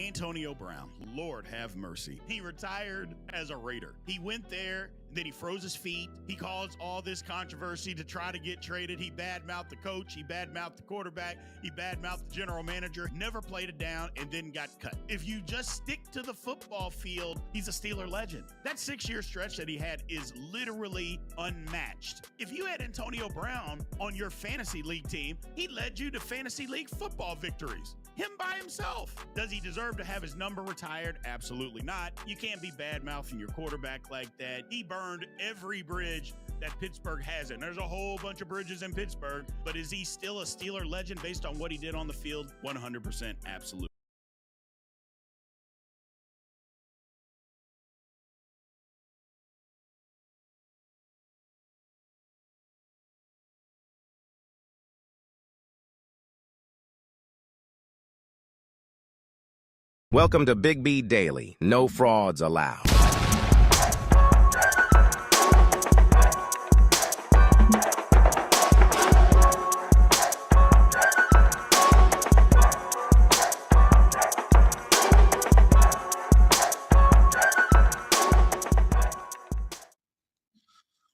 Antonio Brown, Lord have mercy. He retired as a Raider. He went there, then he froze his feet. He caused all this controversy to try to get traded. He badmouthed the coach. He badmouthed the quarterback. He badmouthed the general manager. Never played it down and then got cut. If you just stick to the football field, he's a Steeler legend. That 6-year stretch that he had is literally unmatched. If you had Antonio Brown on your fantasy league team, he led you to fantasy league football victories. Him by himself. Does he deserve to have his number retired? Absolutely not. You can't be bad-mouthing your quarterback like that. He burned every bridge that Pittsburgh has. And there's a whole bunch of bridges in Pittsburgh, but is he still a Steeler legend based on what he did on the field? 100% absolutely. Welcome to Big B Daily. No frauds allowed.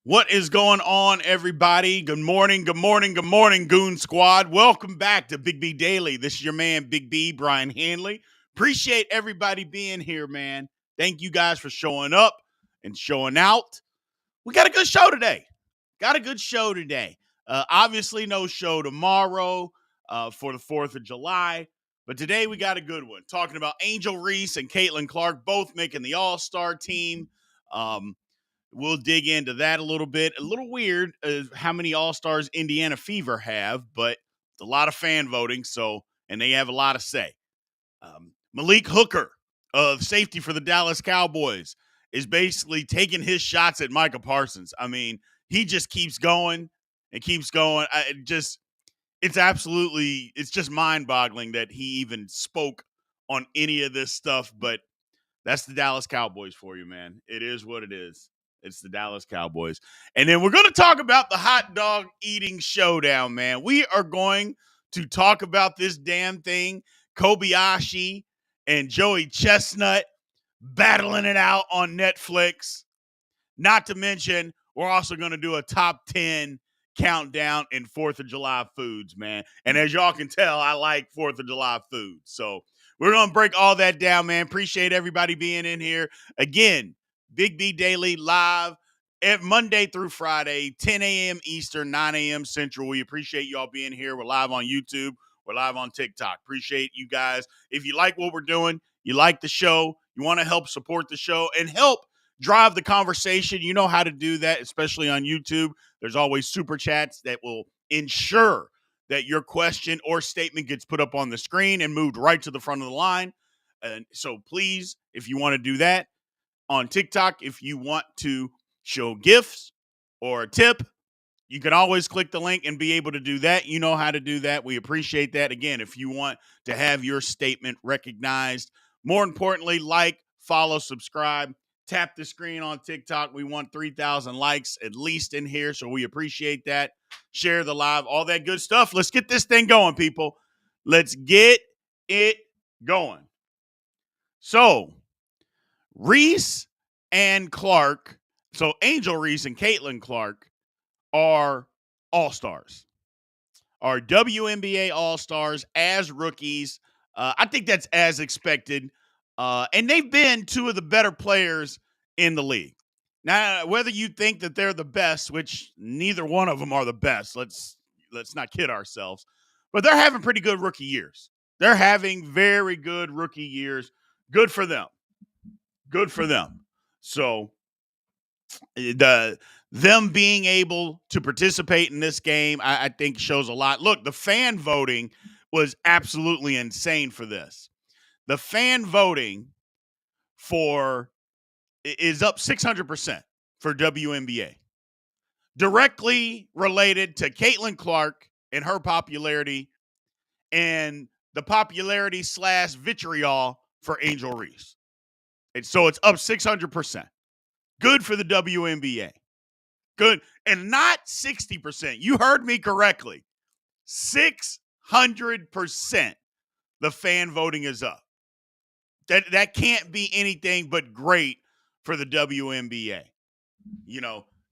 What is going on, everybody? Good morning, Goon Squad. Welcome back to Big B Daily. This is your man, Big B, Brian Hanley. Appreciate everybody being here, man. Thank you guys for showing up and showing out. We got a good show today. Obviously, no show tomorrow for the 4th of July. But today we got a good one. Talking about Angel Reese and Caitlin Clark both making the All-Star team. We'll dig into that a little bit. A little weird how many All-Stars Indiana Fever have, but it's a lot of fan voting, and they have a lot to say. Malik Hooker, of safety for the Dallas Cowboys, is basically taking his shots at Micah Parsons. I mean, he just keeps going and keeps going. It's just mind-boggling that he even spoke on any of this stuff, but that's the Dallas Cowboys for you, man. It is what it is. It's the Dallas Cowboys. And then we're going to talk about the hot dog eating showdown, man. We are going to talk about this damn thing. Kobayashi and Joey Chestnut battling it out on Netflix. Not to mention, we're also going to do a top 10 countdown in 4th of July foods, man. And as y'all can tell, I like 4th of July food. So we're going to break all that down, man. Appreciate everybody being in here. Again, Big B Daily live Monday through Friday, 10 a.m. Eastern, 9 a.m. Central. We appreciate y'all being here. We're live on YouTube. We're live on TikTok. Appreciate you guys. If you like what we're doing, you like the show, you want to help support the show and help drive the conversation, you know how to do that, especially on YouTube. There's always super chats that will ensure that your question or statement gets put up on the screen and moved right to the front of the line. And so please, if you want to do that, on TikTok, if you want to show gifts or a tip, you can always click the link and be able to do that. You know how to do that. We appreciate that. Again, if you want to have your statement recognized, more importantly, like, follow, subscribe, tap the screen on TikTok. We want 3,000 likes at least in here, so we appreciate that. Share the live, all that good stuff. Let's get this thing going, people. Let's get it going. So, Reese and Clark, so Angel Reese and Caitlin Clark are All-Stars, are WNBA All-Stars as rookies. I think that's as expected. And they've been two of the better players in the league. Now, whether you think that they're the best, which neither one of them are the best, let's not kid ourselves, but they're having pretty good rookie years. They're having very good rookie years. Good for them. Good for them. So them being able to participate in this game, I think shows a lot. Look, the fan voting was absolutely insane for this. The fan voting is up 600% for WNBA. Directly related to Caitlin Clark and her popularity and the popularity / vitriol for Angel Reese. And so it's up 600%. Good for the WNBA. Good. And not 60%. You heard me correctly. 600% the fan voting is up. That can't be anything but great for the WNBA.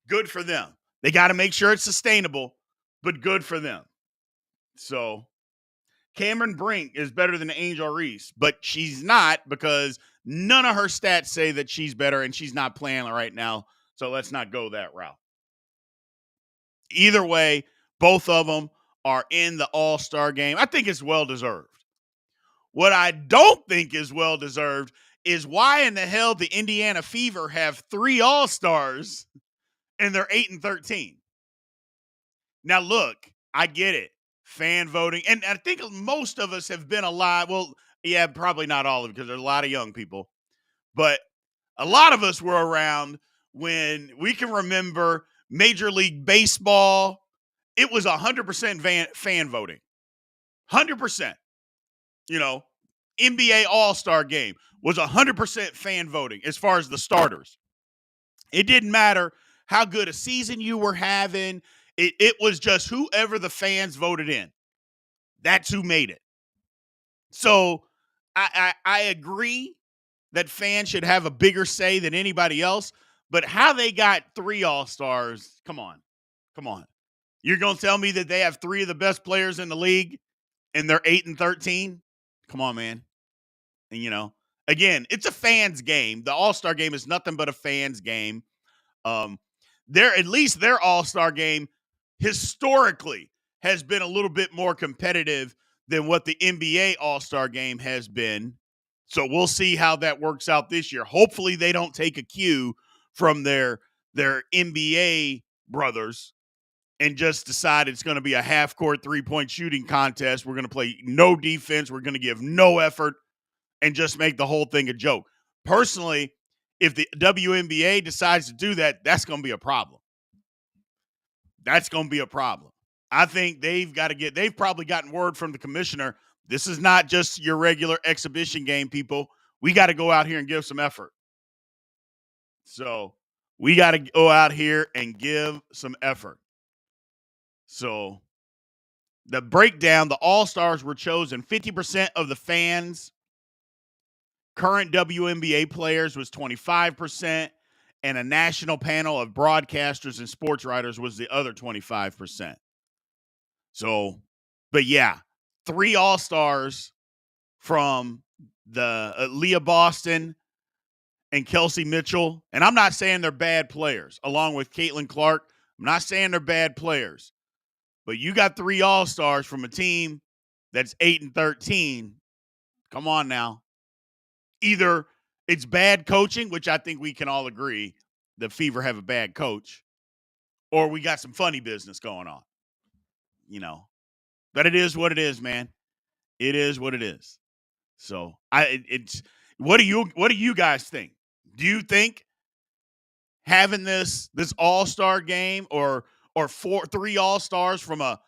Good for them. They got to make sure it's sustainable, but good for them. So Cameron Brink is better than Angel Reese, but she's not because none of her stats say that she's better, and she's not playing right now. So let's not go that route. Either way, both of them are in the All-Star game. I think it's well-deserved. What I don't think is well-deserved is why in the hell the Indiana Fever have 3 All-Stars and they're 8-13. Now, look, I get it. Fan voting. And I think most of us have been alive. Well, yeah, probably not all of it because there's a lot of young people. But a lot of us were around when we can remember Major League Baseball. It was 100% fan voting. 100%. NBA All-Star game was 100% fan voting as far as the starters. It didn't matter how good a season you were having. It was just whoever the fans voted in. That's who made it. So I agree that fans should have a bigger say than anybody else, but how they got 3 All-Stars, come on. You're going to tell me that they have 3 of the best players in the league and they're 8-13? Come on, man. And, again, it's a fans game. The All-Star game is nothing but a fans game. At least their All-Star game historically has been a little bit more competitive than what the NBA All-Star game has been. So we'll see how that works out this year. Hopefully they don't take a cue from their NBA brothers and just decide it's going to be a half-court three-point shooting contest. We're going to play no defense. We're going to give no effort and just make the whole thing a joke. Personally, if the WNBA decides to do that, that's going to be a problem. That's going to be a problem. I think they've probably gotten word from the commissioner. This is not just your regular exhibition game, people. We got to go out here and give some effort. So we got to go out here and give some effort. So the breakdown, the All-Stars were chosen. 50% of the fans, current WNBA players was 25%, and a national panel of broadcasters and sports writers was the other 25%. So, but yeah, 3 All-Stars from the Leah Boston and Kelsey Mitchell. And I'm not saying they're bad players, along with Caitlin Clark. I'm not saying they're bad players. But you got 3 All-Stars from a team that's 8-13. Come on now. Either it's bad coaching, which I think we can all agree the Fever have a bad coach, or we got some funny business going on. But it is what it is, man. It is what it is. So what do you guys think? Do you think having this All-Star game or 3 All-Stars from a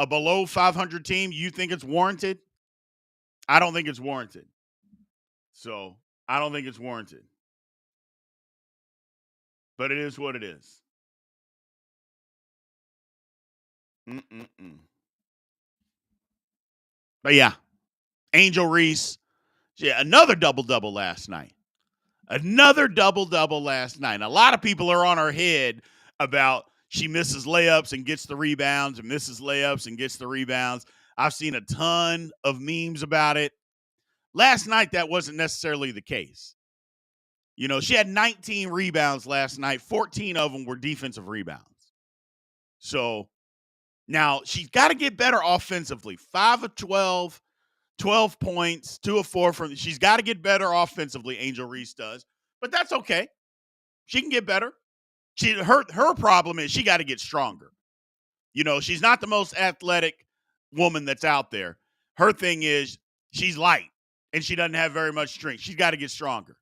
below 500 team, you think it's warranted? I don't think it's warranted. So I don't think it's warranted. But it is what it is. But yeah, Angel Reese, yeah, another double-double last night. A lot of people are on her head about she misses layups and gets the rebounds and misses layups and gets the rebounds. I've seen a ton of memes about it. Last night, that wasn't necessarily the case. She had 19 rebounds last night. 14 of them were defensive rebounds. So now she's got to get better offensively. 5 of 12, 12 points, 2 of 4 from. She's got to get better offensively. Angel Reese does, but that's okay. She can get better. Her problem is she got to get stronger. She's not the most athletic woman that's out there. Her thing is she's light and she doesn't have very much strength. She's got to get stronger.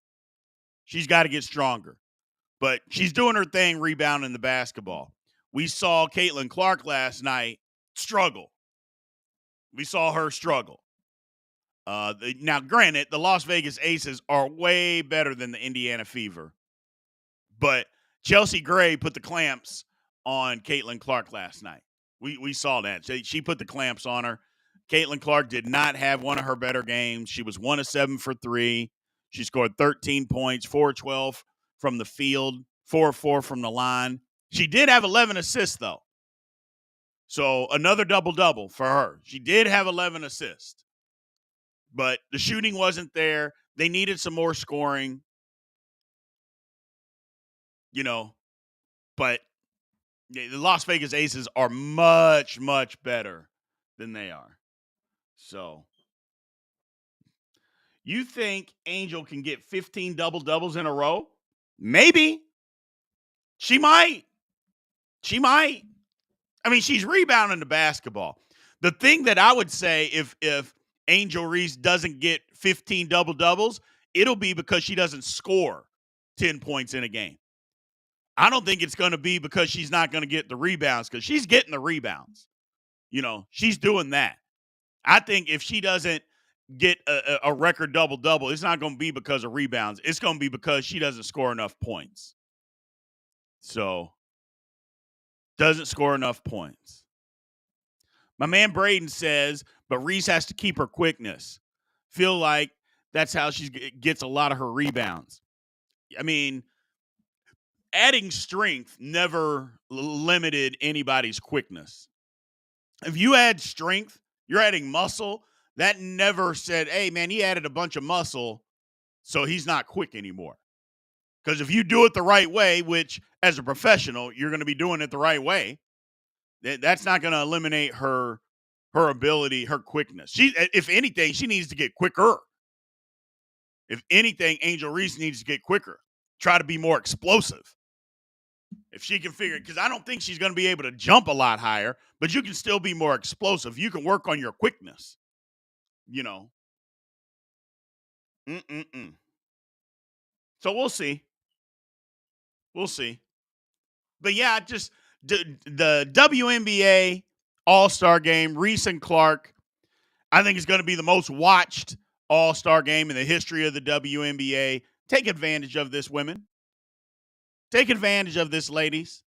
But she's doing her thing rebounding the basketball. We saw Caitlin Clark last night struggle. We saw her struggle. Now, granted, the Las Vegas Aces are way better than the Indiana Fever. But Chelsea Gray put the clamps on Caitlin Clark last night. We saw that. She put the clamps on her. Caitlin Clark did not have one of her better games. She was 1 of 7 for 3. She scored 13 points, 4-12 from the field, 4-4 from the line. She did have 11 assists, though. So another double-double for her. She did have 11 assists. But the shooting wasn't there. They needed some more scoring, but the Las Vegas Aces are much, much better than they are. So you think Angel can get 15 double-doubles in a row? Maybe. She might. I mean, she's rebounding the basketball. The thing that I would say if Angel Reese doesn't get 15 double-doubles, it'll be because she doesn't score 10 points in a game. I don't think it's going to be because she's not going to get the rebounds, because she's getting the rebounds. She's doing that. I think if she doesn't get a record double-double, it's not going to be because of rebounds. It's going to be because she doesn't score enough points. So, doesn't score enough points. My man Braden says, but Reese has to keep her quickness. Feel like that's how she gets a lot of her rebounds. I mean, adding strength never limited anybody's quickness. If you add strength, you're adding muscle. That never said, hey, man, he added a bunch of muscle, so he's not quick anymore. Because if you do it the right way, which as a professional, you're going to be doing it the right way, that's not going to eliminate her ability, her quickness. If anything, she needs to get quicker. If anything, Angel Reese needs to get quicker. Try to be more explosive. If she can figure it, because I don't think she's going to be able to jump a lot higher, but you can still be more explosive. You can work on your quickness. So we'll see. But yeah, just the WNBA All-Star game, Reese and Clark, I think is going to be the most watched All-Star game in the history of the WNBA. Take advantage of this, women. Take advantage of this, ladies.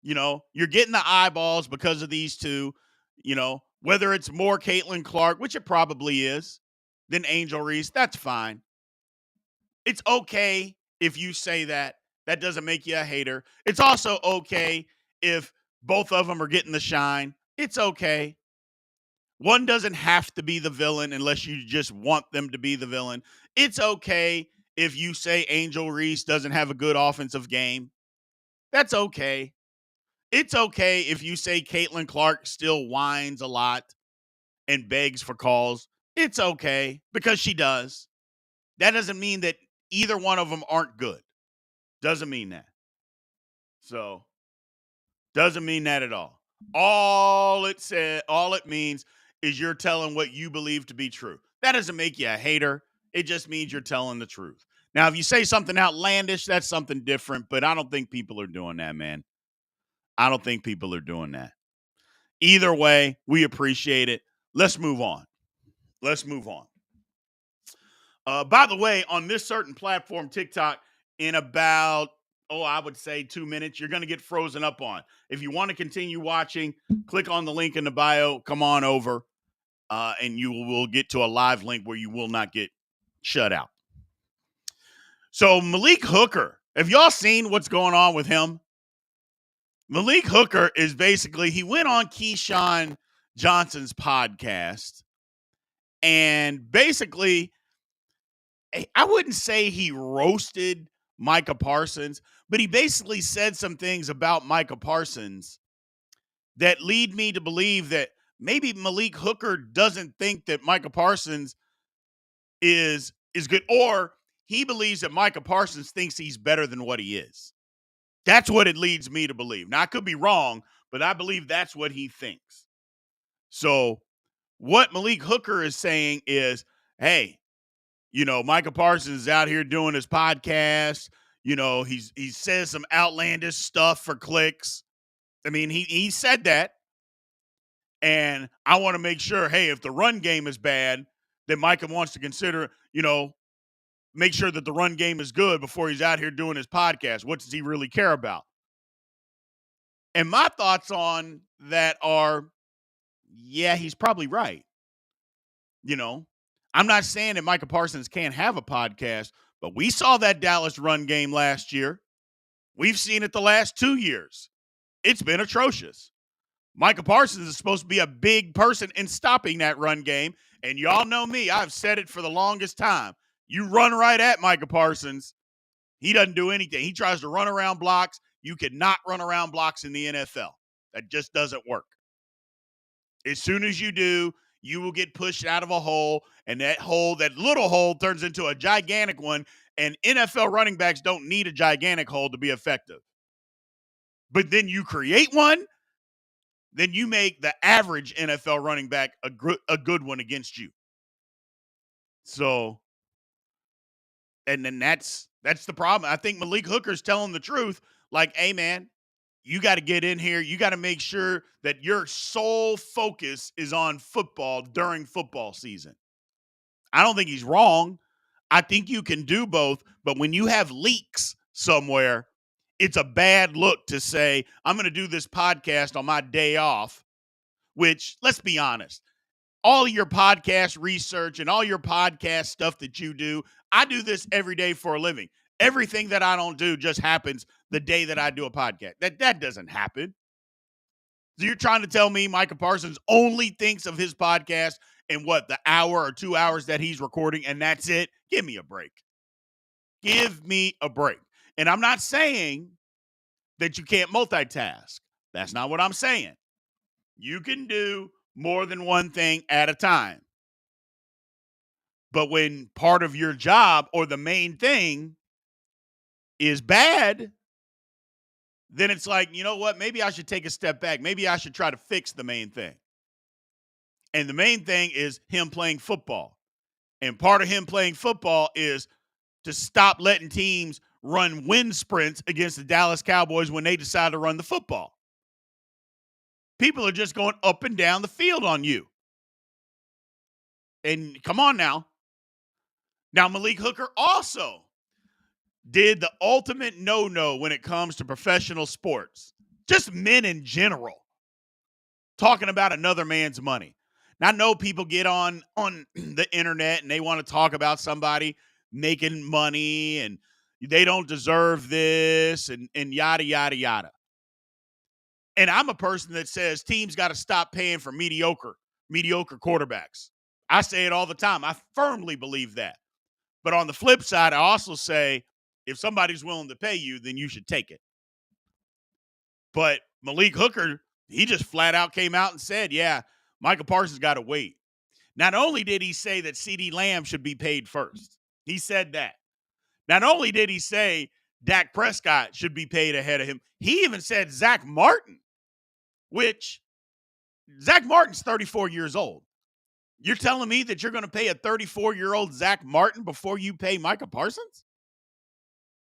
You're getting the eyeballs because of these two. Whether it's more Caitlin Clark, which it probably is, than Angel Reese, that's fine. It's okay if you say that. That doesn't make you a hater. It's also okay if both of them are getting the shine. It's okay. One doesn't have to be the villain unless you just want them to be the villain. It's okay if you say Angel Reese doesn't have a good offensive game. That's okay. It's okay if you say Caitlin Clark still whines a lot and begs for calls. It's okay, because she does. That doesn't mean that either one of them aren't good. Doesn't mean that. So, doesn't mean that at all. All it means is you're telling what you believe to be true. That doesn't make you a hater. It just means you're telling the truth. Now, if you say something outlandish, that's something different, but I don't think people are doing that, man. I don't think people are doing that. Either way, we appreciate it. Let's move on. By the way, on this certain platform, TikTok, in about, I would say 2 minutes, you're going to get frozen up on. If you want to continue watching, click on the link in the bio. Come on over, and you will get to a live link where you will not get shut out. So Malik Hooker, have y'all seen what's going on with him? Malik Hooker is basically, he went on Keyshawn Johnson's podcast, and basically, I wouldn't say he roasted Micah Parsons, but he basically said some things about Micah Parsons that lead me to believe that maybe Malik Hooker doesn't think that Micah Parsons is good, or he believes that Micah Parsons thinks he's better than what he is. That's what it leads me to believe. Now, I could be wrong, but I believe that's what he thinks. So what Malik Hooker is saying is, hey, Micah Parsons is out here doing his podcast. He says some outlandish stuff for clicks. I mean, he said that. And I want to make sure, hey, if the run game is bad, then Micah wants to consider, make sure that the run game is good before he's out here doing his podcast. What does he really care about? And my thoughts on that are, yeah, he's probably right. I'm not saying that Micah Parsons can't have a podcast, but we saw that Dallas run game last year. We've seen it the last 2 years. It's been atrocious. Micah Parsons is supposed to be a big person in stopping that run game. And y'all know me. I've said it for the longest time. You run right at Micah Parsons. He doesn't do anything. He tries to run around blocks. You cannot run around blocks in the NFL. That just doesn't work. As soon as you do, you will get pushed out of a hole, and that little hole turns into a gigantic one, and NFL running backs don't need a gigantic hole to be effective. But then you create one, then you make the average NFL running back a good one against you. So, and then that's the problem. I think Malik Hooker's telling the truth. Like, hey, man, you got to get in here. You got to make sure that your sole focus is on football during football season. I don't think he's wrong. I think you can do both. But when you have leaks somewhere, it's a bad look to say, I'm going to do this podcast on my day off, which, let's be honest, all your podcast research and all your podcast stuff that you do, I do this every day for a living. Everything that I don't do just happens the day that I do a podcast. That doesn't happen. So you're trying to tell me Micah Parsons only thinks of his podcast in the hour or 2 hours that he's recording, and that's it? Give me a break. Give me a break. And I'm not saying that you can't multitask. That's not what I'm saying. You can do more than one thing at a time. But when part of your job or the main thing is bad, then it's like, you know what? Maybe I should take a step back. Maybe I should try to fix the main thing. And the main thing is him playing football. And part of him playing football is to stop letting teams run wind sprints against the Dallas Cowboys when they decide to run the football. People are just going up and down the field on you. And come on now. Now, Malik Hooker also did the ultimate no-no when it comes to professional sports. Just men in general. Talking about another man's money. Now, I know people get on the internet and they want to talk about somebody making money and they don't deserve this and yada, yada, yada. And I'm a person that says teams got to stop paying for mediocre quarterbacks. I say it all the time. I firmly believe that. But on the flip side, I also say if somebody's willing to pay you, then you should take it. But Malik Hooker, he just flat out came out and said, yeah, Micah Parsons got to wait. Not only did he say that CeeDee Lamb should be paid first, he said that. Not only did he say Dak Prescott should be paid ahead of him, he even said Zach Martin, which Zach Martin's 34 years old. You're telling me that you're going to pay a 34-year-old Zach Martin before you pay Micah Parsons?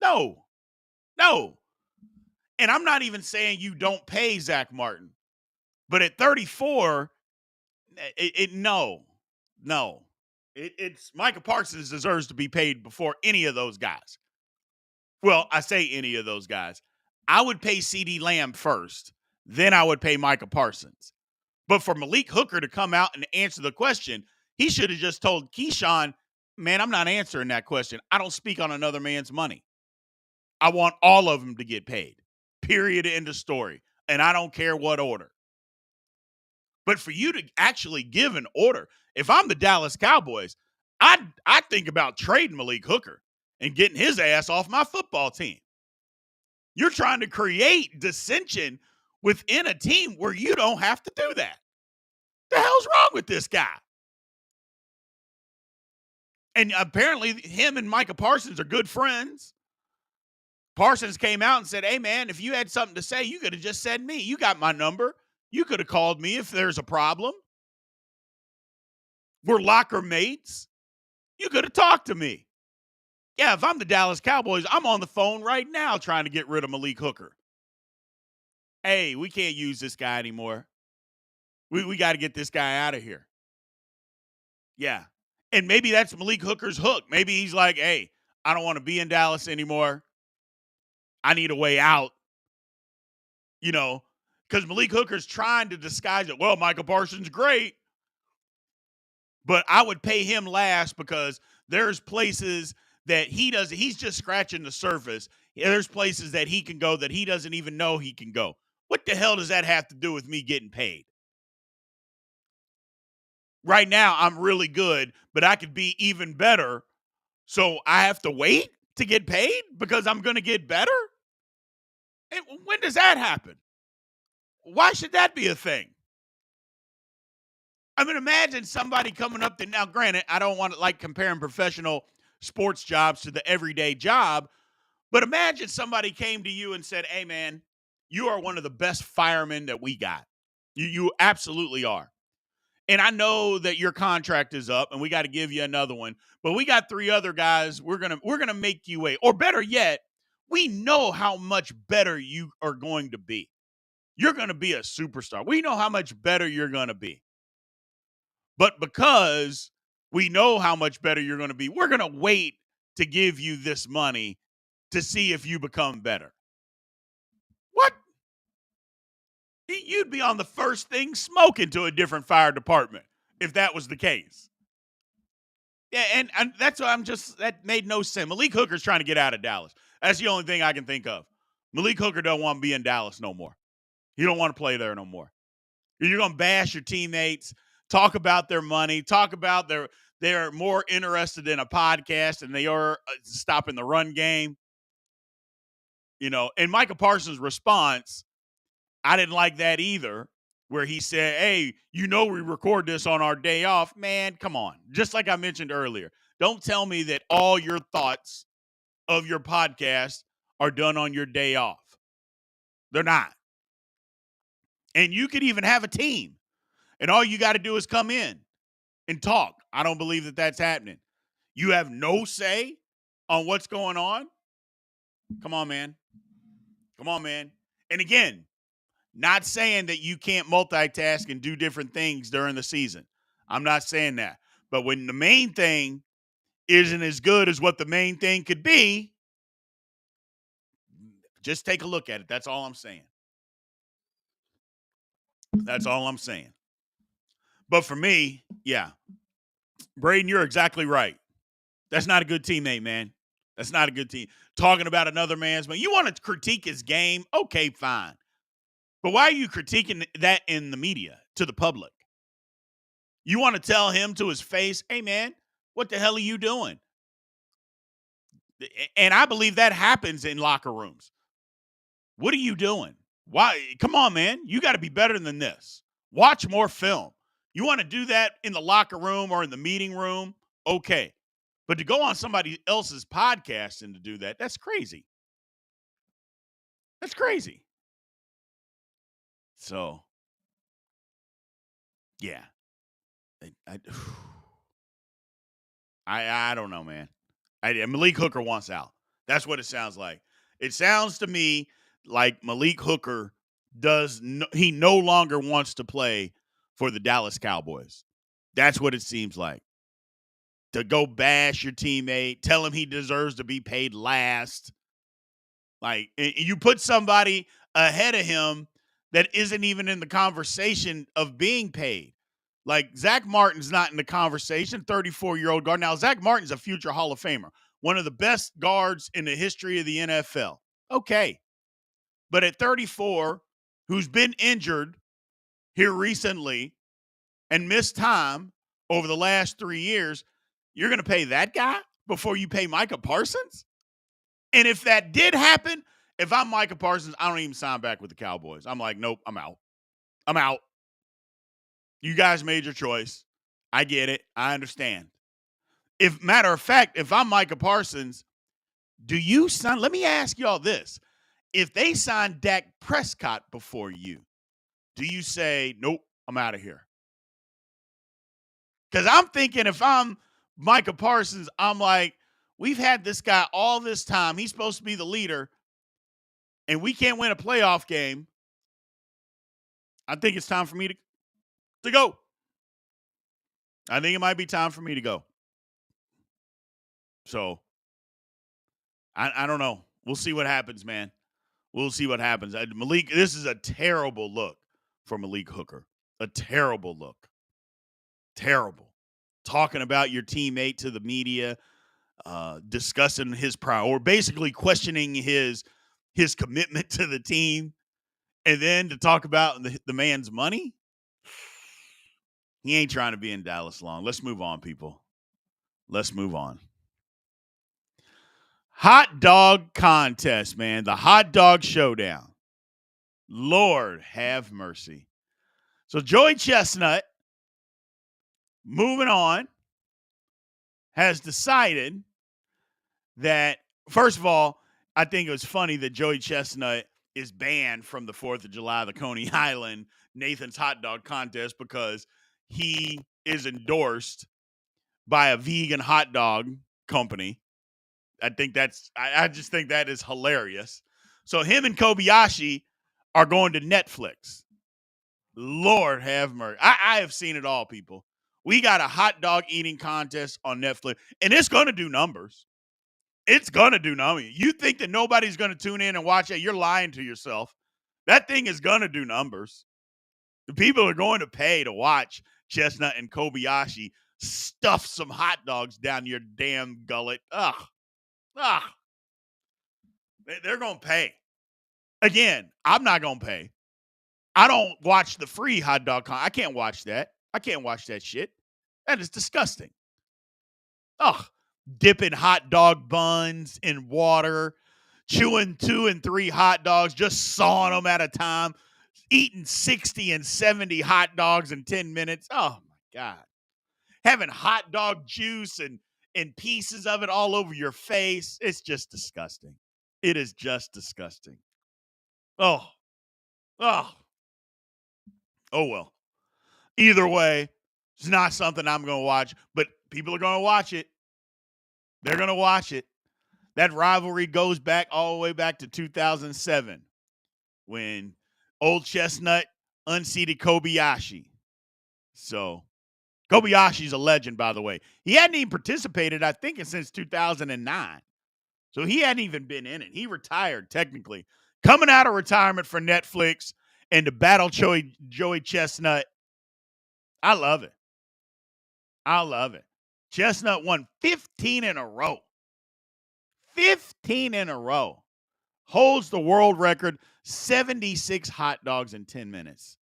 No. And I'm not even saying you don't pay Zach Martin. But at 34, no. It's Micah Parsons deserves to be paid before any of those guys. Well, I say any of those guys. I would pay CeeDee Lamb first. Then I would pay Micah Parsons. But for Malik Hooker to come out and answer the question, he should have just told Keyshawn, man, I'm not answering that question. I don't speak on another man's money. I want all of them to get paid. Period. End of story. And I don't care what order. But for you to actually give an order, if I'm the Dallas Cowboys, I think about trading Malik Hooker and getting his ass off my football team. You're trying to create dissension within a team where you don't have to do that. The hell's wrong with this guy? And apparently him and Micah Parsons are good friends. Parsons came out and said, hey, man, if you had something to say, you could have just said me. You got my number. You could have called me if there's a problem. We're locker mates. You could have talked to me. Yeah, if I'm the Dallas Cowboys, I'm on the phone right now trying to get rid of Malik Hooker. Hey, we can't use this guy anymore. We got to get this guy out of here. Yeah. And maybe that's Malik Hooker's hook. Maybe he's like, hey, I don't want to be in Dallas anymore. I need a way out. You know, because Malik Hooker's trying to disguise it. Well, Micah Parsons, great. But I would pay him last because there's places that he's just scratching the surface. There's places that he can go that he doesn't even know he can go. What the hell does that have to do with me getting paid? Right now, I'm really good, but I could be even better. So I have to wait to get paid because I'm going to get better? And when does that happen? Why should that be a thing? I mean, imagine somebody coming up to, now, granted, I don't want to like comparing professional sports jobs to the everyday job, but imagine somebody came to you and said, hey, man, you are one of the best firemen that we got. You absolutely are. And I know that your contract is up and we got to give you another one, but we got 3 other guys. We're gonna make you wait. Or better yet, we know how much better you are going to be. You're going to be a superstar. We know how much better you're going to be. But because we know how much better you're going to be, we're going to wait to give you this money to see if you become better. What? You'd be on the first thing smoking to a different fire department if that was the case. Yeah, and that's why that made no sense. Malik Hooker's trying to get out of Dallas. That's the only thing I can think of. Malik Hooker don't want to be in Dallas no more. He don't want to play there no more. You're going to bash your teammates, talk about their money, talk about they're more interested in a podcast than they are stopping the run game. And Micah Parsons' response, I didn't like that either, where he said, hey, we record this on our day off. Man, come on. Just like I mentioned earlier, don't tell me that all your thoughts of your podcast are done on your day off. They're not. And you could even have a team, and all you got to do is come in and talk. I don't believe that that's happening. You have no say on what's going on. Come on, man. Come on, man. And again, not saying that you can't multitask and do different things during the season. I'm not saying that. But when the main thing isn't as good as what the main thing could be, just take a look at it. That's all I'm saying. That's all I'm saying. But for me, yeah, Braden, you're exactly right. That's not a good teammate, man. That's not a good team. Talking about another man's man. You want to critique his game? Okay, fine. But why are you critiquing that in the media to the public? You want to tell him to his face, hey, man, what the hell are you doing? And I believe that happens in locker rooms. What are you doing? Why? Come on, man. You got to be better than this. Watch more film. You want to do that in the locker room or in the meeting room? Okay. But to go on somebody else's podcast and to do that, that's crazy. That's crazy. So, yeah. I don't know, man. Malik Hooker wants out. That's what it sounds like. It sounds to me like Malik Hooker he no longer wants to play for the Dallas Cowboys. That's what it seems like. To go bash your teammate, tell him he deserves to be paid last. Like, you put somebody ahead of him that isn't even in the conversation of being paid. Like, Zach Martin's not in the conversation, 34-year-old guard. Now, Zach Martin's a future Hall of Famer, one of the best guards in the history of the NFL. Okay. But at 34, who's been injured here recently and missed time over the last 3 years, you're going to pay that guy before you pay Micah Parsons? And if that did happen, if I'm Micah Parsons, I don't even sign back with the Cowboys. I'm like, nope, I'm out. I'm out. You guys made your choice. I get it. I understand. Matter of fact, if I'm Micah Parsons, do you sign? Let me ask y'all this. If they sign Dak Prescott before you, do you say, nope, I'm out of here? Because I'm thinking if I'm Micah Parsons, I'm like, we've had this guy all this time. He's supposed to be the leader, and we can't win a playoff game. I think it's time for me to go. I think it might be time for me to go. So, I don't know. We'll see what happens, man. We'll see what happens. Malik, this is a terrible look for Malik Hooker. A terrible look. Terrible. talking about your teammate to the media, discussing his or basically questioning his commitment to the team, and then to talk about the man's money. He ain't trying to be in Dallas long. Let's move on, people. Let's move on. Hot dog contest, man. The hot dog showdown. Lord have mercy. So Joey Chestnut, moving on, has decided that, first of all, I think it was funny that Joey Chestnut is banned from the 4th of July, the Coney Island Nathan's hot dog contest, because he is endorsed by a vegan hot dog company. I just think that is hilarious. So him and Kobayashi are going to Netflix. Lord have mercy. I have seen it all, people. We got a hot dog eating contest on Netflix, and it's going to do numbers. It's going to do numbers. You think that nobody's going to tune in and watch it? You're lying to yourself. That thing is going to do numbers. The people are going to pay to watch Chestnut and Kobayashi stuff some hot dogs down your damn gullet. Ugh. They're going to pay. Again, I'm not going to pay. I don't watch the free hot dog I can't watch that. I can't watch that shit. That is disgusting. Ugh. Dipping hot dog buns in water, chewing 2 and 3 hot dogs, just sawing them at a time, eating 60 and 70 hot dogs in 10 minutes. Oh, my God. Having hot dog juice and pieces of it all over your face. It's just disgusting. It is just disgusting. Oh, well. Either way, it's not something I'm going to watch, but people are going to watch it. They're going to watch it. That rivalry goes back all the way back to 2007 when Old Chestnut unseated Kobayashi. So Kobayashi's a legend, by the way. He hadn't even participated, I think, since 2009. So he hadn't even been in it. He retired, technically. Coming out of retirement for Netflix and to battle Joey Chestnut. I love it. I love it. Chestnut won 15 in a row. 15 in a row. Holds the world record, 76 hot dogs in 10 minutes.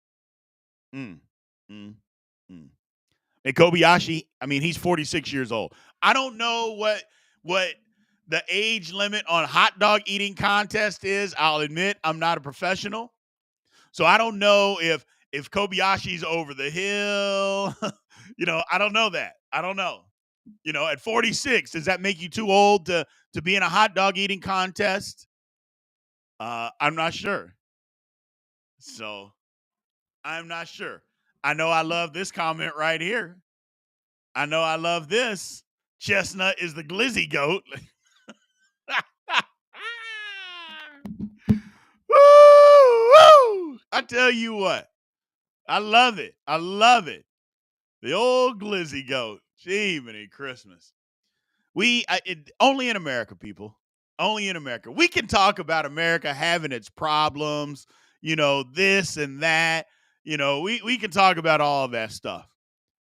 And Kobayashi, I mean, he's 46 years old. I don't know what the age limit on hot dog eating contest is. I'll admit I'm not a professional. So I don't know if Kobayashi's over the hill. I don't know that. I don't know. At 46, does that make you too old to be in a hot dog eating contest? I'm not sure. So I'm not sure. I know I love this comment right here. I know I love this. Chestnut is the glizzy goat. Woo! I tell you what. I love it. I love it. The old glizzy goat. Jiminy Christmas. Only in America, people. Only in America. We can talk about America having its problems, this and that. We can talk about all of that stuff.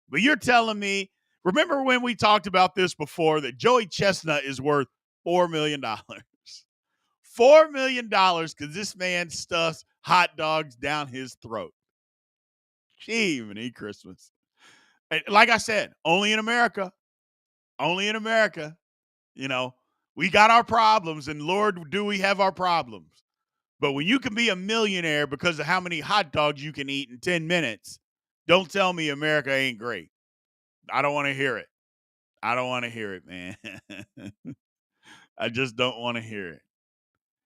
But you're telling me, remember when we talked about this before, that Joey Chestnut is worth $4 million? $4 million because this man stuffs hot dogs down his throat. Jiminy Christmas. Like I said, only in America. Only in America. We got our problems, and Lord, do we have our problems. But when you can be a millionaire because of how many hot dogs you can eat in 10 minutes, don't tell me America ain't great. I don't want to hear it. I don't want to hear it, man. I just don't want to hear it.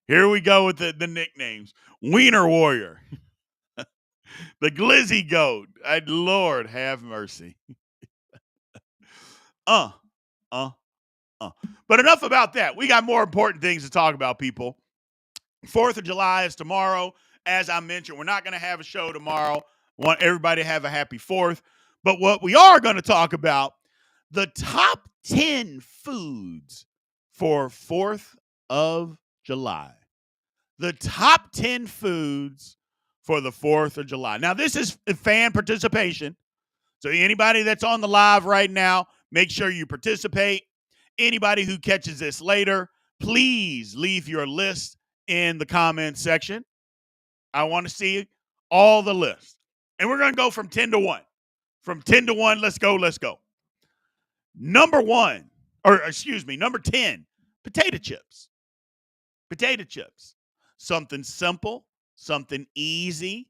Here we go with the nicknames. Wiener Warrior. The Glizzy Goat. Lord have mercy. But enough about that. We got more important things to talk about, people. 4th of July is tomorrow. As I mentioned, we're not going to have a show tomorrow. Want everybody to have a happy 4th. But what we are going to talk about, the top 10 foods for 4th of July. The top 10 foods for the 4th of July. Now, this is fan participation. So anybody that's on the live right now, make sure you participate. Anybody who catches this later, please leave your list in the comments section. I want to see all the lists. And we're going to go from 10 to 1. From 10 to 1, let's go. Number 10, potato chips. Potato chips. Something simple, something easy.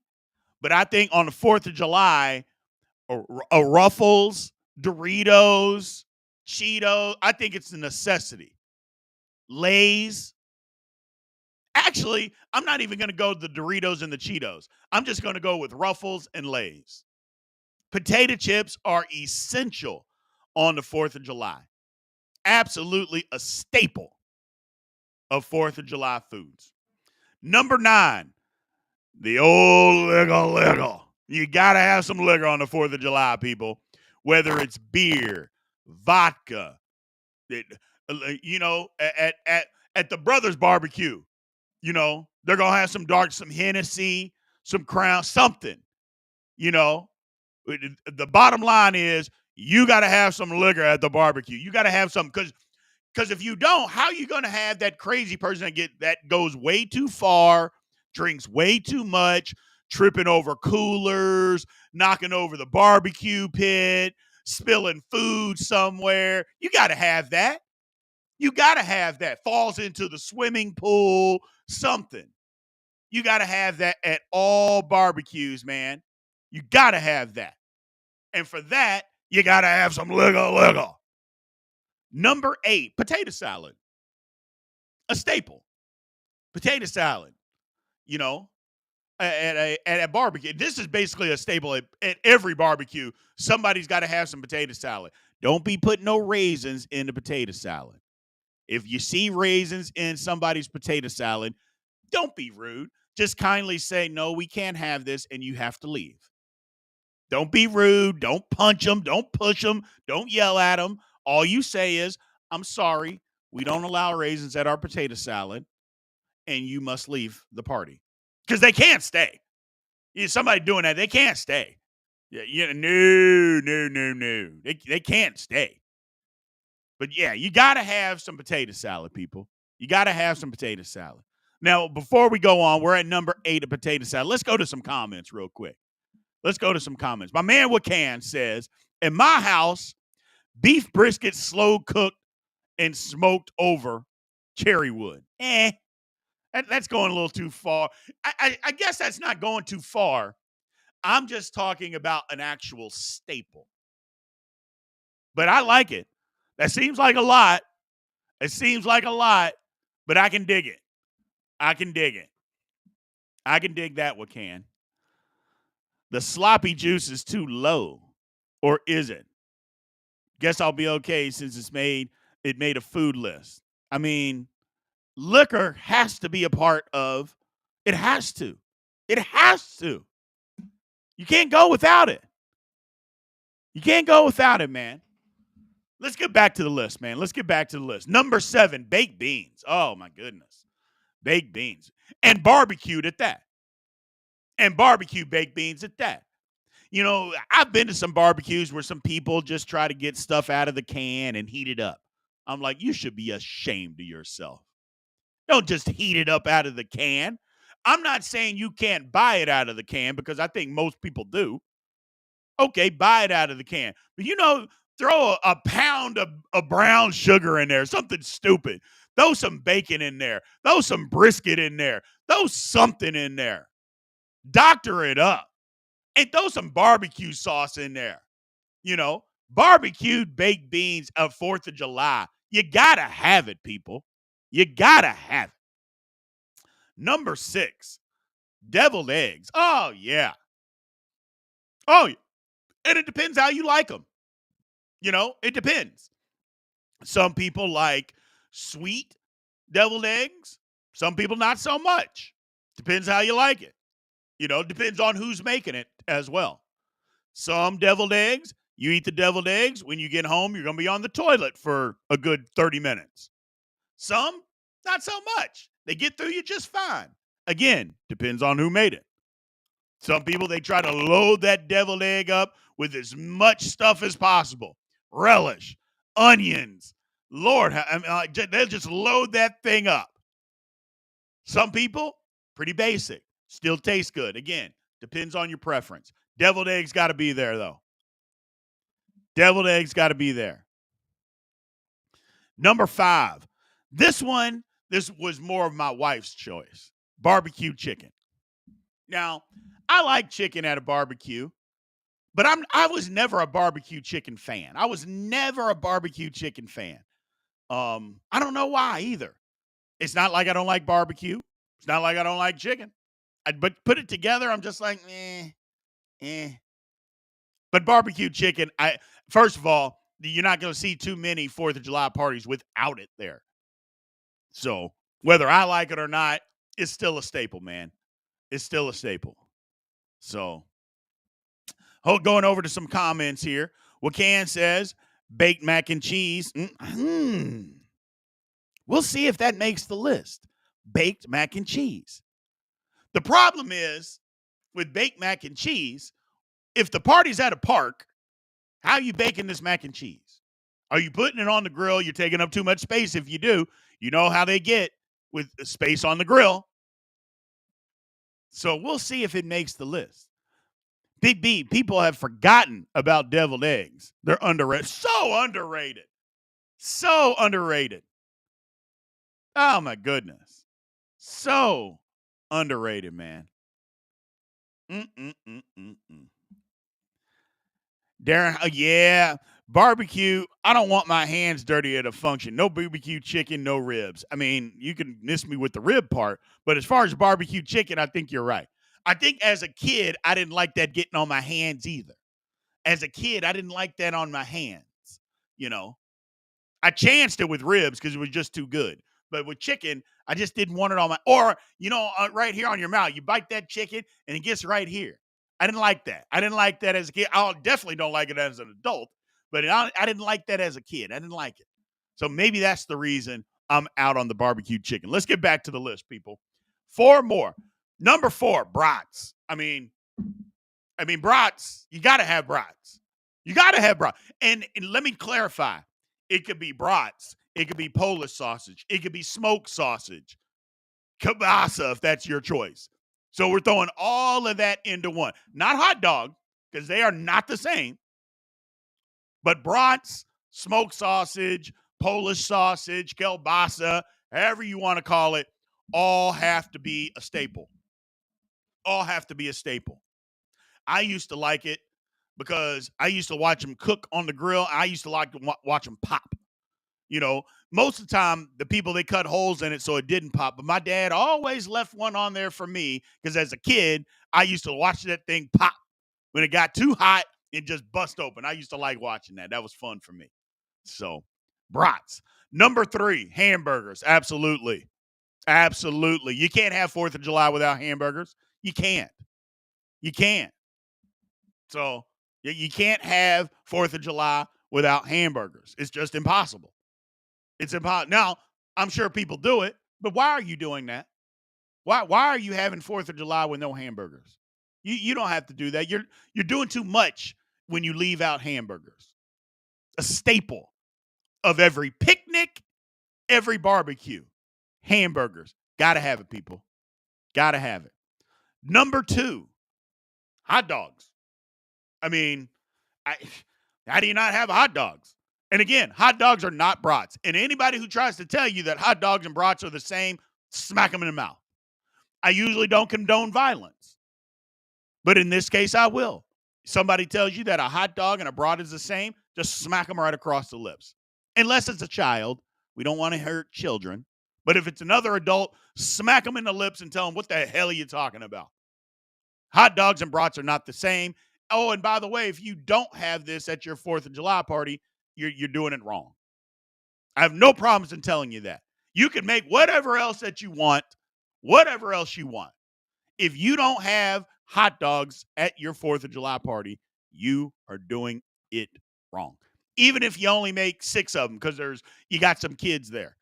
But I think on the 4th of July, a Ruffles, Doritos, Cheetos, I think it's a necessity. Lay's. Actually, I'm not even going to go the Doritos and the Cheetos. I'm just going to go with Ruffles and Lay's. Potato chips are essential on the 4th of July. Absolutely a staple of 4th of July foods. Number 9, the old liquor. You got to have some liquor on the 4th of July, people. Whether it's beer, vodka, at the brothers' barbecue, they're going to have some Hennessy, some Crown, something, The bottom line is you got to have some liquor at the barbecue. You got to have some, because if you don't, how are you going to have that crazy person that goes way too far, drinks way too much, tripping over coolers, knocking over the barbecue pit, spilling food somewhere? You got to have that. You got to have that. Falls into the swimming pool, something. You got to have that at all barbecues, man. You got to have that. And for that, you got to have some liquor. Number 8, potato salad. A staple. Potato salad, at a barbecue. This is basically a staple at every barbecue. Somebody's got to have some potato salad. Don't be putting no raisins in the potato salad. If you see raisins in somebody's potato salad, don't be rude. Just kindly say, no, we can't have this, and you have to leave. Don't be rude. Don't punch them. Don't push them. Don't yell at them. All you say is, I'm sorry, we don't allow raisins at our potato salad, and you must leave the party. Because they can't stay. Somebody doing that, they can't stay. No. They can't stay. But yeah, you got to have some potato salad, people. You got to have some potato salad. Now, before we go on, we're at number 8 of potato salad. Let's go to some comments real quick. My man Wakan says, in my house, beef brisket slow cooked and smoked over cherry wood. That's going a little too far. I guess that's not going too far. I'm just talking about an actual staple. But I like it. That seems like a lot. But I can dig it. I can dig that one, can. The sloppy juice is too low. Or is it? Guess I'll be okay since it made a food list. I mean, liquor has to be a part of it. Has to. You can't go without it. Man. Let's get back to the list, man. Number 7, baked beans. Oh, my goodness. Baked beans. And barbecued at that. Baked beans at that. I've been to some barbecues where some people just try to get stuff out of the can and heat it up. I'm like, you should be ashamed of yourself. Don't just heat it up out of the can. I'm not saying you can't buy it out of the can because I think most people do. Okay, buy it out of the can. But, throw a pound of brown sugar in there, something stupid. Throw some bacon in there. Throw some brisket in there. Throw something in there. Doctor it up. And throw some barbecue sauce in there. Barbecued baked beans of 4th of July. You got to have it, people. You got to have it. Number 6, deviled eggs. Oh, yeah. And it depends how you like them. It depends. Some people like sweet deviled eggs. Some people not so much. Depends how you like it. Depends on who's making it as well. Some deviled eggs, you eat the deviled eggs. When you get home, you're going to be on the toilet for a good 30 minutes. Some, not so much. They get through you just fine. Again, depends on who made it. Some people, they try to load that deviled egg up with as much stuff as possible. Relish, onions. Lord, I mean, they'll just load that thing up. Some people, pretty basic. Still tastes good. Again, depends on your preference. Deviled eggs got to be there, though. Deviled eggs got to be there. Number 5. This was more of my wife's choice. Barbecue chicken. Now, I like chicken at a barbecue, but I was never a barbecue chicken fan. I was never a barbecue chicken fan. I don't know why either. It's not like I don't like barbecue. It's not like I don't like chicken. But put it together, I'm just like, eh. But barbecue chicken, first of all, you're not going to see too many 4th of July parties without it there. So whether I like it or not, it's still a staple, man. It's still a staple. So going over to some comments here. Wakan says, baked mac and cheese. We'll see if that makes the list. Baked mac and cheese. The problem is with baked mac and cheese, if the party's at a park, how are you baking this mac and cheese? Are you putting it on the grill? You're taking up too much space if you do. You know how they get with space on the grill. So we'll see if it makes the list. Big B, people have forgotten about deviled eggs. They're underrated. So underrated. So underrated. Oh, my goodness. So underrated, man. Darren, yeah, barbecue. I don't want my hands dirty at a function. No barbecue chicken, no ribs. I mean, you can miss me with the rib part, but as far as barbecue chicken, I think you're right. I think as a kid, I didn't like that getting on my hands either. As a kid, I didn't like that on my hands. You know, I chanced it with ribs because it was just too good. But with chicken, I just didn't want it on my, or, right here on your mouth. You bite that chicken and it gets right here. I didn't like that. I didn't like that as a kid. I definitely don't like it as an adult, but I didn't like that as a kid. I didn't like it. So maybe that's the reason I'm out on the barbecue chicken. Let's get back to the list, people. 4 more. Number 4, brats. I mean, brats, you got to have brats. You got to have brats. And let me clarify. It could be brats. It could be Polish sausage. It could be smoked sausage. Kielbasa, if that's your choice. So we're throwing all of that into one. Not hot dog, because they are not the same. But brats, smoked sausage, Polish sausage, kielbasa, however you want to call it, all have to be a staple. All have to be a staple. I used to like it because I used to watch them cook on the grill. I used to like to watch them pop. Most of the time, the people, they cut holes in it so it didn't pop. But my dad always left one on there for me because as a kid, I used to watch that thing pop. When it got too hot, it just bust open. I used to like watching that. That was fun for me. So, brats. Number 3, hamburgers. Absolutely. Absolutely. You can't have 4th of July without hamburgers. You can't. You can't. So, you can't have 4th of July without hamburgers. It's just impossible. It's impossible. Now, I'm sure people do it, but why are you doing that? Why are you having 4th of July with no hamburgers? You don't have to do that. You're doing too much when you leave out hamburgers. A staple of every picnic, every barbecue. Hamburgers. Gotta have it, people. Gotta have it. Number 2, hot dogs. I mean, how do you not have hot dogs? And again, hot dogs are not brats. And anybody who tries to tell you that hot dogs and brats are the same, smack them in the mouth. I usually don't condone violence. But in this case, I will. Somebody tells you that a hot dog and a brat is the same, just smack them right across the lips. Unless it's a child. We don't want to hurt children. But if it's another adult, smack them in the lips and tell them, what the hell are you talking about? Hot dogs and brats are not the same. Oh, and by the way, if you don't have this at your 4th of July party, you're doing it wrong. I have no problems in telling you that. You can make whatever else that you want, whatever else you want. If you don't have hot dogs at your 4th of July party, you are doing it wrong. Even if you only make 6 of them because you got some kids there.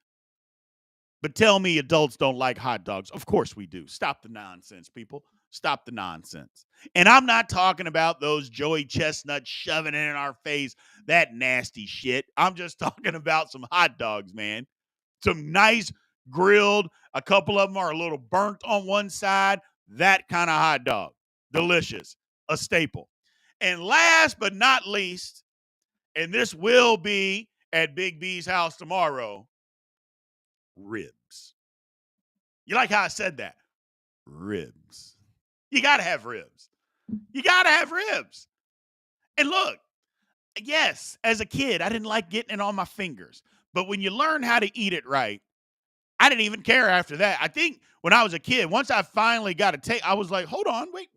But tell me adults don't like hot dogs. Of course we do. Stop the nonsense, people. Stop the nonsense. And I'm not talking about those Joey Chestnuts shoving it in our face, that nasty shit. I'm just talking about some hot dogs, man. Some nice grilled. A couple of them are a little burnt on one side. That kind of hot dog. Delicious. A staple. And last but not least, and this will be at Big B's house tomorrow, ribs. You like how I said that? Ribs. You got to have ribs. You got to have ribs. And look, yes, as a kid, I didn't like getting it on my fingers. But when you learn how to eat it right, I didn't even care after that. I think when I was a kid, once I finally got a taste, I was like, hold on, wait.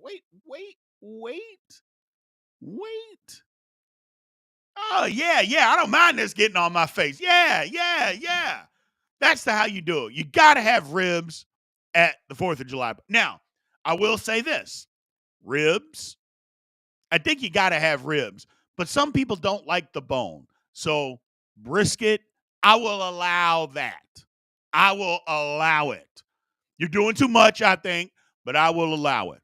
Oh, yeah, I don't mind this getting on my face. Yeah. That's how you do it. You got to have ribs at the 4th of July. Now, I will say this. Ribs, I think you got to have ribs, but some people don't like the bone. So brisket, I will allow that. I will allow it. You're doing too much, I think, but I will allow it.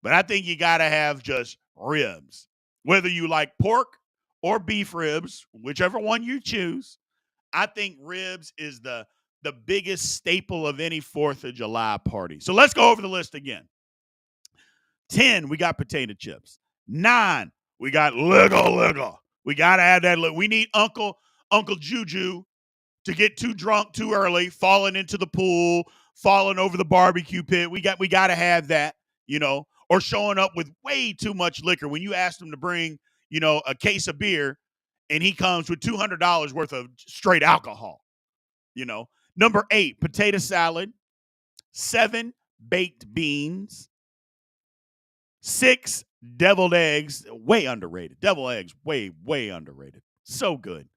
But I think you got to have just ribs. Whether you like pork or beef ribs, whichever one you choose, I think ribs is the biggest staple of any 4th of July party. So let's go over the list again. 10, we got potato chips. 9, we got Lego. We got to add that. We need Uncle Juju to get too drunk too early, falling into the pool, falling over the barbecue pit. We got to have that, or showing up with way too much liquor. When you ask him to bring, a case of beer and he comes with $200 worth of straight alcohol, Number 8, potato salad. 7, baked beans. 6, deviled eggs. Way underrated. Deviled eggs, way underrated. So good.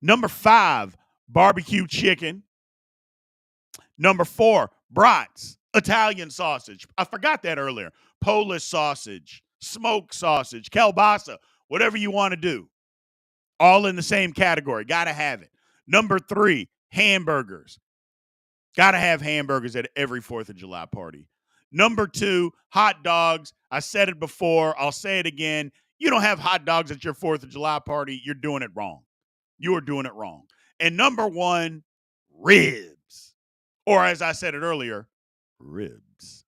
Number 5, barbecue chicken. Number 4, brats, Italian sausage. I forgot that earlier. Polish sausage, smoked sausage, kielbasa, whatever you want to do. All in the same category. Got to have it. Number 3, hamburgers. Got to have hamburgers at every 4th of July party. Number 2, hot dogs. I said it before. I'll say it again. You don't have hot dogs at your 4th of July party. You're doing it wrong. You are doing it wrong. And number 1, ribs. Or as I said it earlier, ribs.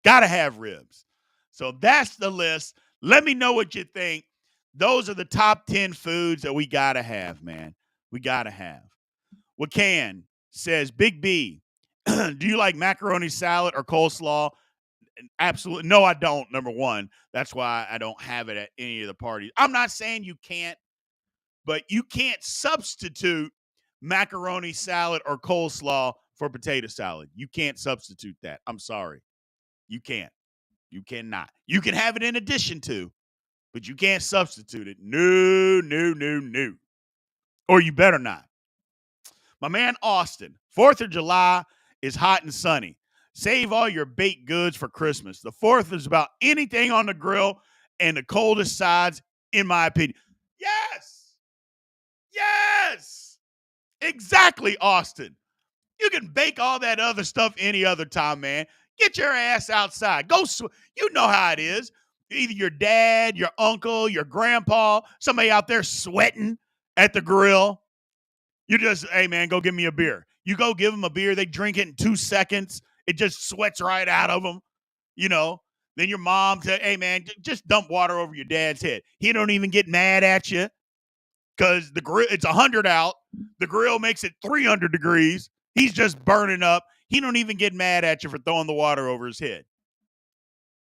Got to have ribs. So that's the list. Let me know what you think. Those are the top 10 foods that we got to have, man. We got to have. Wakan says, Big B, do you like macaroni salad or coleslaw? Absolutely. No, I don't, number 1. That's why I don't have it at any of the parties. I'm not saying you can't, but you can't substitute macaroni salad or coleslaw for potato salad. You can't substitute that. I'm sorry. You can't. You cannot. You can have it in addition to, but you can't substitute it. No. Or you better not. My man Austin, 4th of July is hot and sunny. Save all your baked goods for Christmas. The 4th is about anything on the grill and the coldest sides, in my opinion. Yes. Exactly, Austin. You can bake all that other stuff any other time, man. Get your ass outside. You know how it is. Either your dad, your uncle, your grandpa, somebody out there sweating at the grill. You just, hey, man, go give me a beer. You go give them a beer. They drink it in 2 seconds. It just sweats right out of them. Then your mom said, hey, man, just dump water over your dad's head. He don't even get mad at you because the grill, it's 100 out. The grill makes it 300 degrees. He's just burning up. He don't even get mad at you for throwing the water over his head.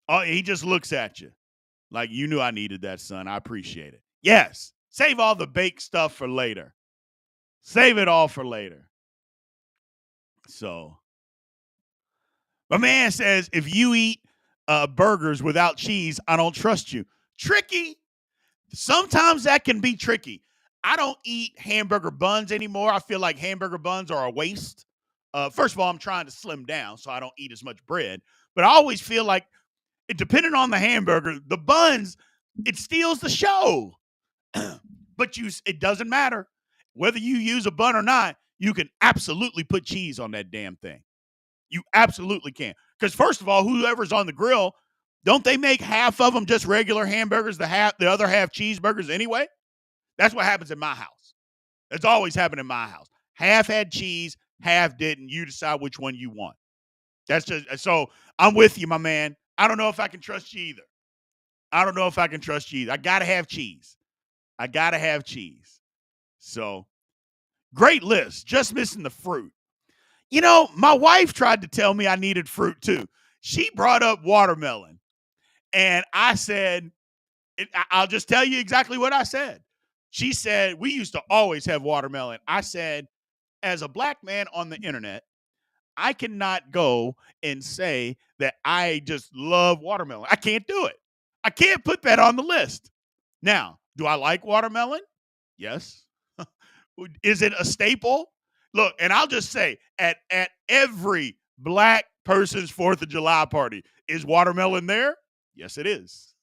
Oh, he just looks at you like, you knew I needed that, son. I appreciate it. Yes. Save all the baked stuff for later. Save it all for later. So, my man says, if you eat burgers without cheese, I don't trust you. Tricky. Sometimes that can be tricky. I don't eat hamburger buns anymore. I feel like hamburger buns are a waste. First of all, I'm trying to slim down so I don't eat as much bread. But I always feel like, depending on the hamburger, the buns, it steals the show. But it doesn't matter. Whether you use a bun or not, you can absolutely put cheese on that damn thing. You absolutely can. Because first of all, whoever's on the grill, don't they make half of them just regular hamburgers, the other half cheeseburgers anyway? That's what happens in my house. It's always happened in my house. Half had cheese, half didn't. You decide which one you want. That's just so I'm with you, my man. I don't know if I can trust you either. I don't know if I can trust you either. I gotta have cheese. I gotta have cheese. So great list. Just missing the fruit. You know, my wife tried to tell me I needed fruit too. She brought up watermelon, and I said, I'll just tell you exactly what I said. She said, we used to always have watermelon. I said, as a black man on the internet, I cannot go and say that I just love watermelon. I can't do it. I can't put that on the list. Now, do I like watermelon? Yes. Is it a staple? Look, and I'll just say at every black person's 4th of July party, is watermelon there? Yes, it is.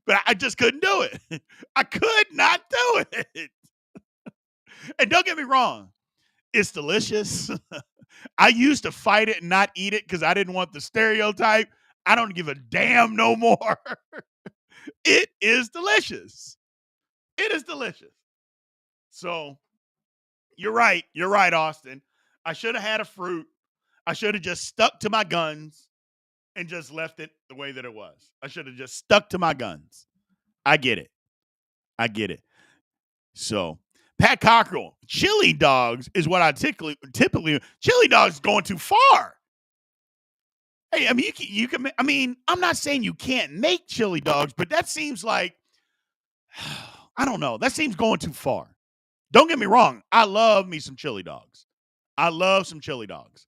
But I just couldn't do it. I could not do it. And don't get me wrong, it's delicious. I used to fight it and not eat it because I didn't want the stereotype. I don't give a damn no more. It is delicious. It is delicious. So you're right. You're right, Austin. I should have had a fruit. I should have just stuck to my guns and just left it the way that it was. I should have just stuck to my guns. I get it. I get it. So, Pat Cockrell, chili dogs is what I typically chili dogs going too far. Hey, I mean, you can. I mean, I'm not saying you can't make chili dogs, but that seems like, I don't know. That seems going too far. Don't get me wrong. I love me some chili dogs. I love some chili dogs.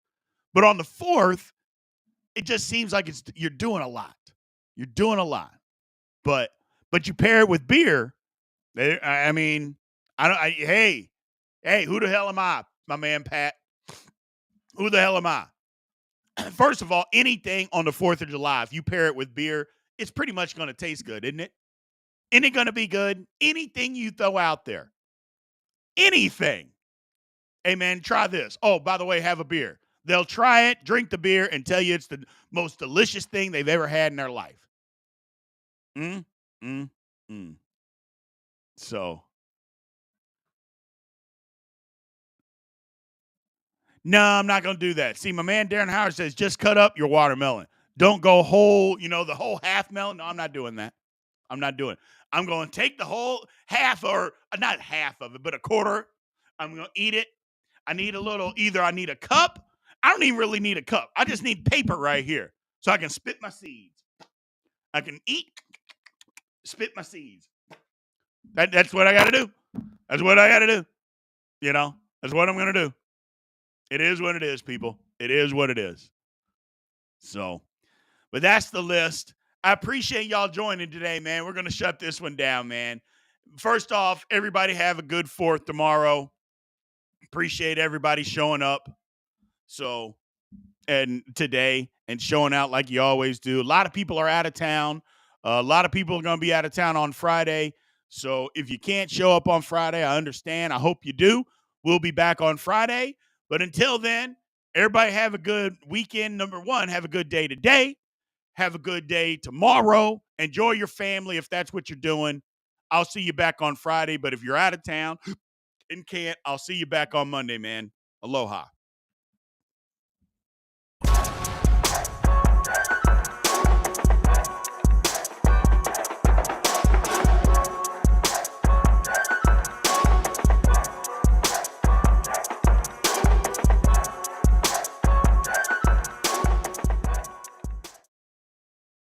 But on the 4th, it just seems like you're doing a lot. You're doing a lot. But you pair it with beer. I mean, hey, who the hell am I, my man Pat? Who the hell am I? First of all, anything on the 4th of July, if you pair it with beer, it's pretty much going to taste good, isn't it? Isn't it going to be good? Anything you throw out there. Anything. Hey, man, try this. Oh, by the way, have a beer. They'll try it, drink the beer, and tell you it's the most delicious thing they've ever had in their life. So, no, I'm not going to do that. See, my man Darren Howard says, just cut up your watermelon. Don't go whole, the whole half melon. No, I'm not doing that. I'm not doing it. I'm going to take the whole half, or not half of it, but a quarter. I'm going to eat it. I need a little, either I need a cup. I don't even really need a cup. I just need paper right here so I can spit my seeds. I can eat, spit my seeds. That's what I got to do. That's what I got to do. That's what I'm going to do. It is what it is, people. It is what it is. So, but that's the list. I appreciate y'all joining today, man. We're going to shut this one down, man. First off, everybody have a good 4th tomorrow. Appreciate everybody showing up. So, and today and showing out like you always do. A lot of people are out of town. A lot of people are going to be out of town on Friday. So if you can't show up on Friday, I understand. I hope you do. We'll be back on Friday. But until then, everybody have a good weekend. Number one, have a good day today. Have a good day tomorrow. Enjoy your family if that's what you're doing. I'll see you back on Friday. But if you're out of town and can't, I'll see you back on Monday, man. Aloha.